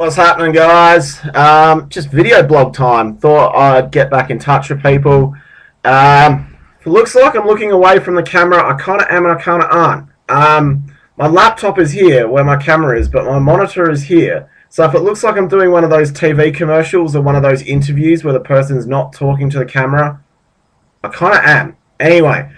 What's happening, guys? Just video blog time. Thought I'd get back in touch with people. It looks like I'm looking away from the camera. I kind of am and I kind of aren't. My laptop is here where my camera is, but my monitor is here. So if it looks like I'm doing one of those TV commercials or one of those interviews where the person's not talking to the camera, I kind of am. Anyway,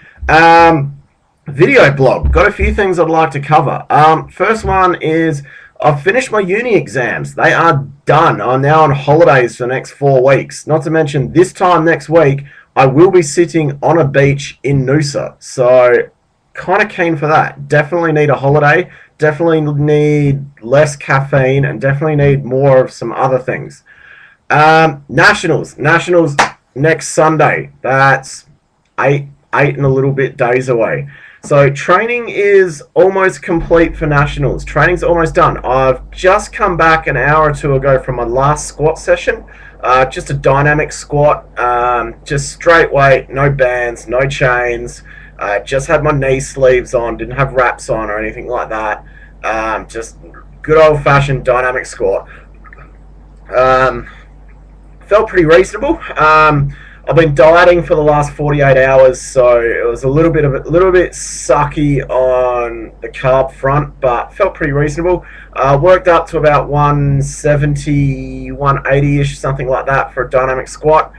video blog. Got a few things I'd like to cover. First one is I've finished my uni exams. They are done. I'm now on holidays for the next 4 weeks. Not to mention, this time next week, I will be sitting on a beach in Noosa. So, kind of keen for that. Definitely need a holiday. Definitely need less caffeine. And definitely need more of some other things. Nationals. Nationals next Sunday. That's eight and a little bit days away. So training is almost complete for nationals. Training's almost done. I've just come back an hour or two ago from my last squat session. Just a dynamic squat, just straight weight, no bands, no chains. Just had my knee sleeves on, didn't have wraps on or anything like that. Just good old-fashioned dynamic squat. Felt pretty reasonable. I've been dieting for the last 48 hours, so it was a little bit sucky on the carb front, but felt pretty reasonable. Worked up to about 170, 180-ish, something like that for a dynamic squat,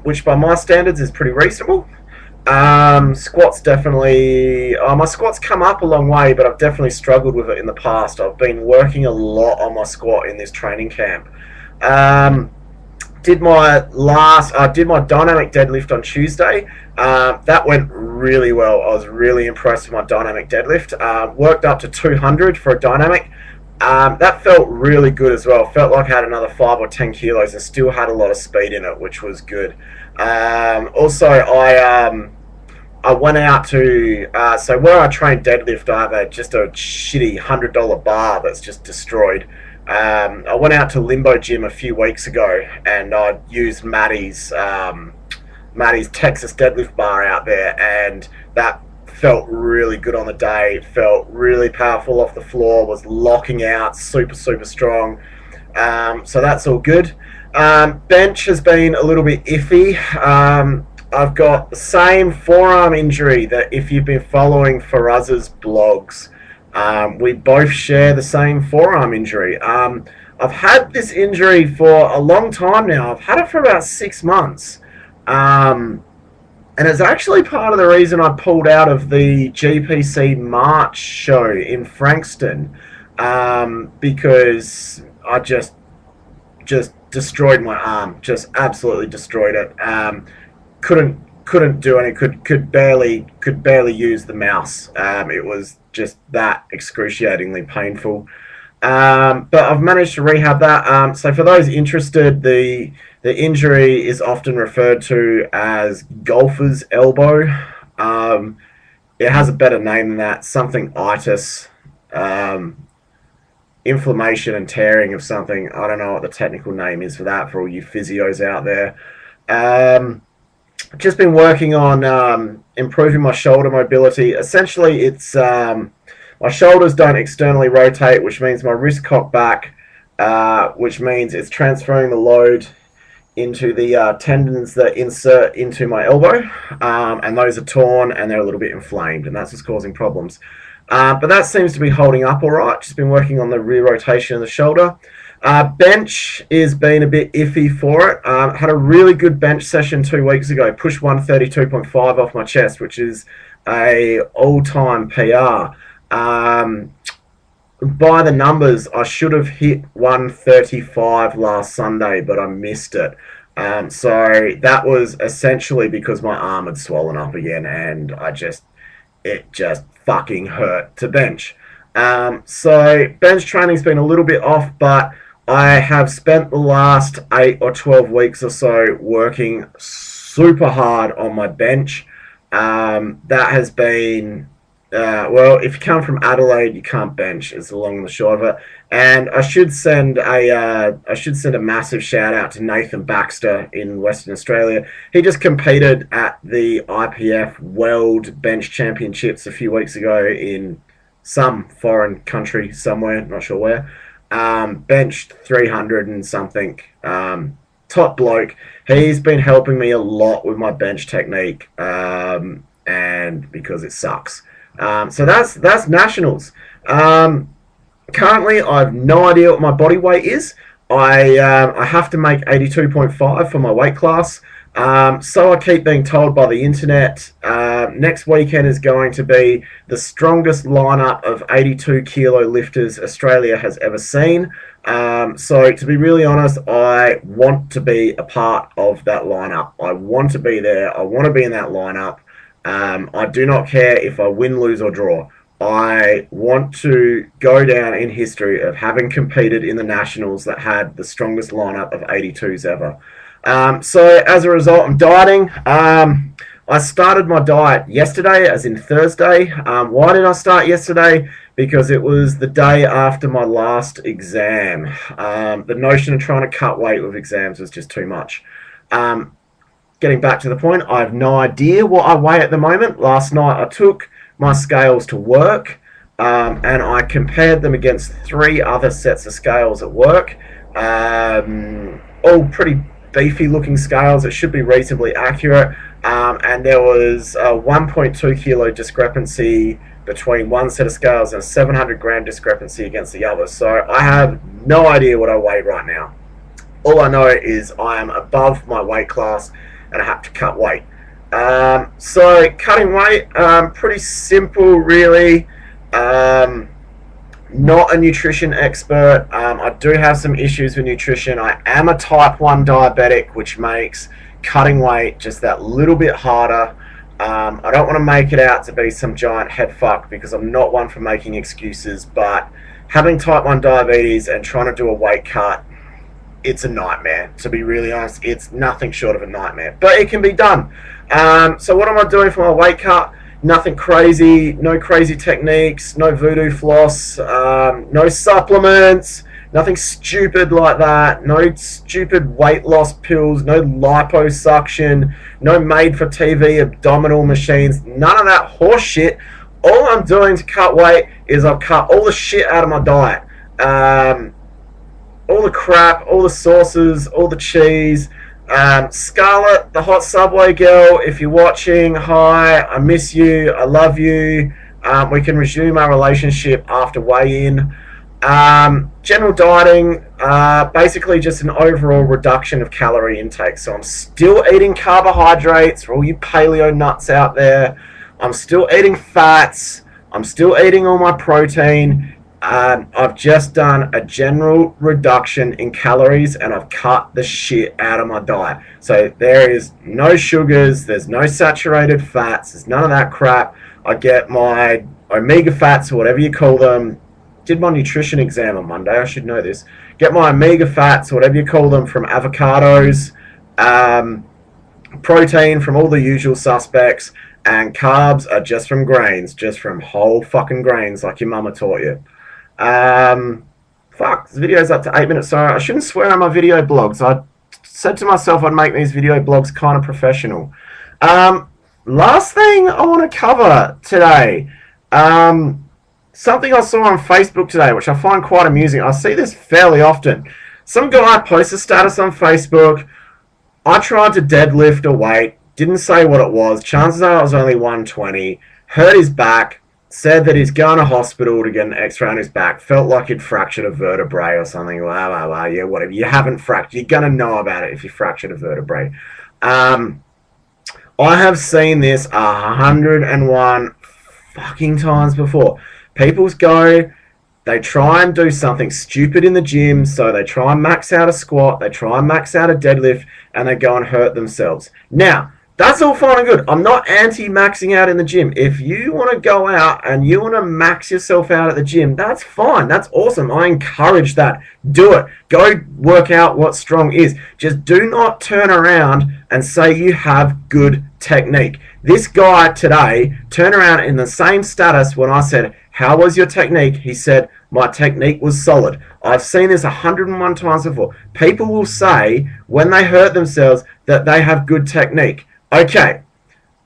which by my standards is pretty reasonable. Squats definitely... my squats come up a long way, but I've definitely struggled with it in the past. I've been working a lot on my squat in this training camp. Did my dynamic deadlift on Tuesday. That went really well. I was really impressed with my dynamic deadlift. Worked up to 200 for a dynamic. That felt really good as well. Felt like I had another 5 or 10 kilos and still had a lot of speed in it, which was good. Also, I went out to so where I train deadlift, I have just a shitty $100 bar that's just destroyed. I went out to Limbo Gym a few weeks ago and I used Maddie's Texas deadlift bar out there, and that felt really good on the day. Felt really powerful off the floor, was locking out super strong. So that's all good. Bench has been a little bit iffy. I've got the same forearm injury that if you've been following Faraz's blogs, we both share the same forearm injury. I've had this injury for a long time now. I've had it for about 6 months. And it's actually part of the reason I pulled out of the GPC March show in Frankston, because I just destroyed my arm. Just absolutely destroyed it. Couldn't do any. Could barely use the mouse. It was just that excruciatingly painful. But I've managed to rehab that. So for those interested, the injury is often referred to as golfer's elbow. It has a better name than that. Something itis. Inflammation and tearing of something. I don't know what the technical name is for that, for all you physios out there. Just been working on improving my shoulder mobility. Essentially, it's my shoulders don't externally rotate, which means my wrist cocked back, which means it's transferring the load into the tendons that insert into my elbow, and those are torn and they're a little bit inflamed, and that's what's causing problems. But that seems to be holding up all right. Just been working on the rear rotation of the shoulder. Bench is been a bit iffy for it. Had a really good bench session 2 weeks ago. Pushed 132.5 off my chest, which is a all-time PR. By the numbers, I should have hit 135 last Sunday, but I missed it. So that was essentially because my arm had swollen up again, and it just fucking hurt to bench. So bench training's been a little bit off, but I have spent the last 8 or 12 weeks or so working super hard on my bench. That has been, well, if you come from Adelaide, you can't bench, is the long and the short of it. And I should send a massive shout out to Nathan Baxter in Western Australia. He just competed at the IPF World Bench Championships a few weeks ago in some foreign country somewhere, not sure where. benched 300 and something. Top bloke. He's been helping me a lot with my bench technique, and because it sucks. So that's nationals. Currently, I have no idea what my body weight is. I have to make 82.5 for my weight class. So I keep being told by the internet. Next weekend is going to be the strongest lineup of 82 kilo lifters Australia has ever seen. So to be really honest, I want to be a part of that lineup. I want to be there. I want to be in that lineup. I do not care if I win, lose, or draw. I want to go down in history of having competed in the nationals that had the strongest lineup of 82s ever. So as a result, I'm dieting. I started my diet yesterday, as in Thursday. Why did I start yesterday? Because it was the day after my last exam. The notion of trying to cut weight with exams was just too much. Getting back to the point, I have no idea what I weigh at the moment. Last night I took my scales to work, and I compared them against 3 other sets of scales at work. All pretty beefy looking scales. It should be reasonably accurate. And there was a 1.2 kilo discrepancy between one set of scales and a 700 gram discrepancy against the other. So I have no idea what I weigh right now. All I know is I am above my weight class and I have to cut weight. So cutting weight, pretty simple really. Not a nutrition expert. I do have some issues with nutrition. I am a type 1 diabetic, which makes cutting weight just that little bit harder. I don't want to make it out to be some giant head fuck, because I'm not one for making excuses, but having type 1 diabetes and trying to do a weight cut, it's a nightmare. To be really honest, it's nothing short of a nightmare, but it can be done. So what am I doing for my weight cut? Nothing crazy, no crazy techniques, no voodoo floss, no supplements, nothing stupid like that, no stupid weight loss pills, no liposuction, no made-for-TV abdominal machines, none of that horse shit. All I'm doing to cut weight is I've cut all the shit out of my diet. All the crap, all the sauces, all the cheese. Scarlett, the hot Subway girl, if you're watching, hi, I miss you, I love you. We can resume our relationship after weigh-in. General dieting, basically just an overall reduction of calorie intake. So I'm still eating carbohydrates for all you paleo nuts out there. I'm still eating fats. I'm still eating all my protein. I've just done a general reduction in calories and I've cut the shit out of my diet. So there is no sugars, there's no saturated fats, there's none of that crap. I get my omega fats, or whatever you call them. Did my nutrition exam on Monday, I should know this. Get my omega fats, whatever you call them, from avocados, protein from all the usual suspects, and carbs are just from grains, just from whole fucking grains like your mama taught you. Fuck, this video's up to 8 minutes. Sorry, I shouldn't swear on my video blogs. I said to myself I'd make these video blogs kind of professional. Last thing I want to cover today. Something I saw on Facebook today, which I find quite amusing. I see this fairly often. Some guy posts a status on Facebook. I tried to deadlift a weight. Didn't say what it was. Chances are it was only 120. Hurt his back. Said that he's going to hospital to get an x-ray on his back. Felt like he'd fractured a vertebrae or something. Blah, blah, blah. Yeah, whatever. You haven't fractured. You're going to know about it if you fractured a vertebrae. I have seen this 101 fucking times before. People go, they try and do something stupid in the gym, so they try and max out a squat, they try and max out a deadlift, and they go and hurt themselves. Now, that's all fine and good. I'm not anti-maxing out in the gym. If you want to go out and you want to max yourself out at the gym, that's fine. That's awesome. I encourage that. Do it. Go work out what strong is. Just do not turn around and say you have good technique. This guy today turned around in the same status when I said, how was your technique? He said, my technique was solid. I've seen this 101 times before. People will say when they hurt themselves that they have good technique. Okay,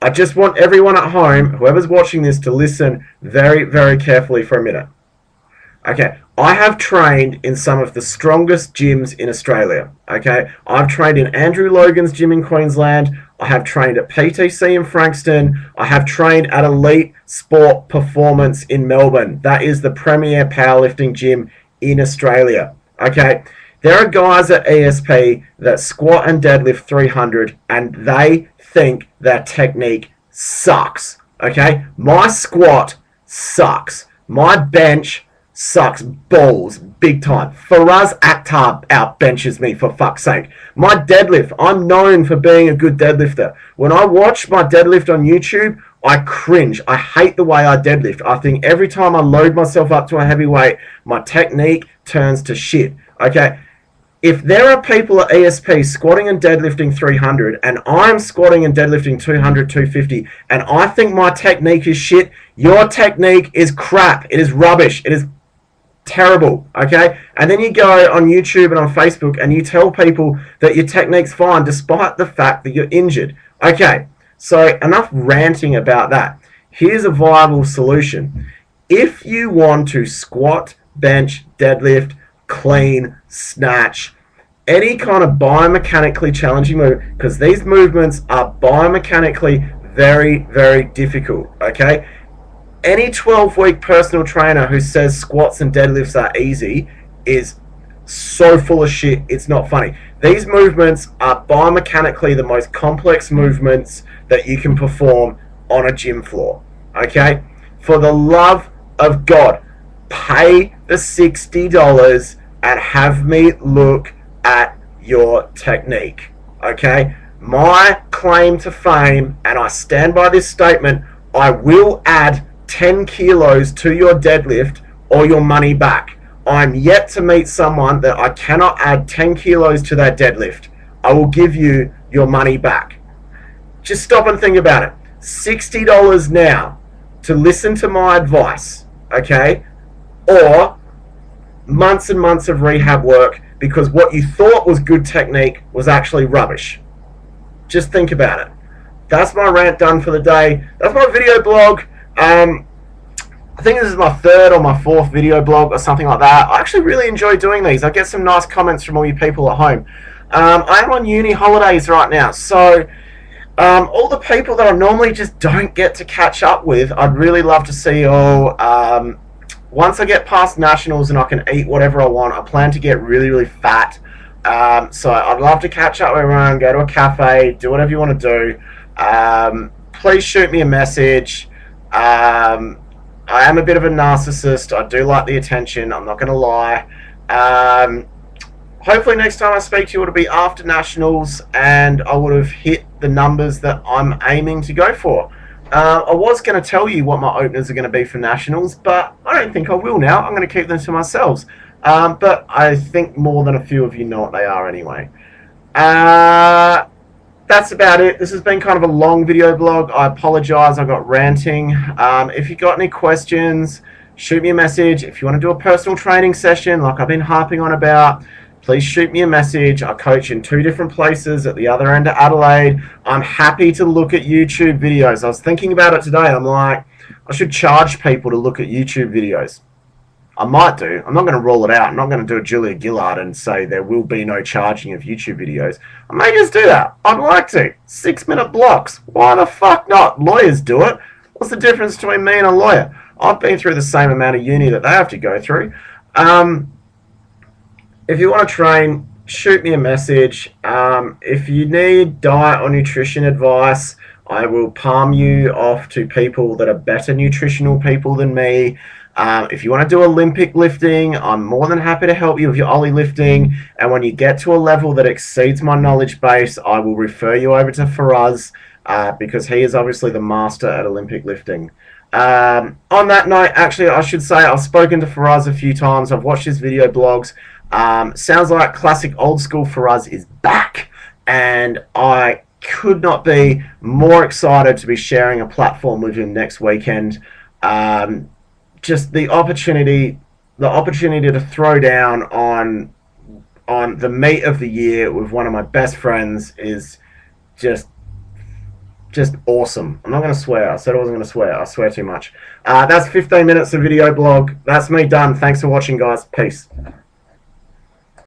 I just want everyone at home, whoever's watching this, to listen very, very carefully for a minute. Okay, I have trained in some of the strongest gyms in Australia. Okay, I've trained in Andrew Logan's gym in Queensland. I have trained at PTC in Frankston. I have trained at Elite Sport Performance in Melbourne. That is the premier powerlifting gym in Australia. Okay, there are guys at ESP that squat and deadlift 300 and they think their technique sucks. Okay, my squat sucks. My bench sucks balls big time. Faraz Akhtar outbenches me, for fuck's sake. My deadlift, I'm known for being a good deadlifter. When I watch my deadlift on YouTube, I cringe. I hate the way I deadlift. I think every time I load myself up to a heavy weight, my technique turns to shit. Okay, if there are people at ESP squatting and deadlifting 300 and I'm squatting and deadlifting 200, 250 and I think my technique is shit, your technique is crap. It is rubbish. It is terrible. Okay? And then you go on YouTube and on Facebook and you tell people that your technique's fine despite the fact that you're injured. Okay, so enough ranting about that. Here's a viable solution. If you want to squat, bench, deadlift, clean, snatch, any kind of biomechanically challenging move, because these movements are biomechanically very, very difficult, okay? Any 12-week personal trainer who says squats and deadlifts are easy is so full of shit, it's not funny. These movements are biomechanically the most complex movements that you can perform on a gym floor, okay? For the love of God, pay the $60 and have me look at your technique. Okay? My claim to fame, and I stand by this statement, I will add 10 kilos to your deadlift or your money back. I'm yet to meet someone that I cannot add 10 kilos to their deadlift. I will give you your money back. Just stop and think about it. $60 now to listen to my advice, okay? Or months and months of rehab work because what you thought was good technique was actually rubbish. Just think about it. That's my rant done for the day. That's my video blog. I think this is my third or my fourth video blog or something like that. I actually really enjoy doing these. I get some nice comments from all you people at home. I am on uni holidays right now, so all the people that I normally just don't get to catch up with, I'd really love to see you all. Once I get past nationals and I can eat whatever I want, I plan to get really, really fat. So I'd love to catch up with everyone, go to a cafe, do whatever you want to do. Please shoot me a message. I am a bit of a narcissist. I do like the attention. I'm not going to lie. Hopefully next time I speak to you it'll be after nationals and I would have hit the numbers that I'm aiming to go for. I was going to tell you what my openers are going to be for nationals, but I don't think I will now. I'm going to keep them to myself. But I think more than a few of you know what they are anyway. That's about it. This has been kind of a long video blog. I apologize, I got ranting. If you got any questions, shoot me a message. If you want to do a personal training session like I've been harping on about, please shoot me a message. I coach in 2 different places at the other end of Adelaide. I'm happy to look at YouTube videos. I was thinking about it today. I'm like, I should charge people to look at YouTube videos. I might do. I'm not going to rule it out. I'm not going to do a Julia Gillard and say there will be no charging of YouTube videos. I may just do that. I'd like to. 6-minute blocks. Why the fuck not? Lawyers do it. What's the difference between me and a lawyer? I've been through the same amount of uni that they have to go through. If you want to train, shoot me a message. If you need diet or nutrition advice, I will palm you off to people that are better nutritional people than me. If you want to do Olympic lifting, I'm more than happy to help you with your Ollie lifting. And when you get to a level that exceeds my knowledge base, I will refer you over to Faraz because he is obviously the master at Olympic lifting. On that note, actually, I should say I've spoken to Faraz a few times. I've watched his video blogs. Sounds like classic old school Faraz is back. And I could not be more excited to be sharing a platform with him next weekend. Just the opportunity to throw down on the meet of the year with one of my best friends is just just awesome. I'm not going to swear. I said I wasn't going to swear. I swear too much. That's 15 minutes of video blog. That's me done. Thanks for watching, guys. Peace.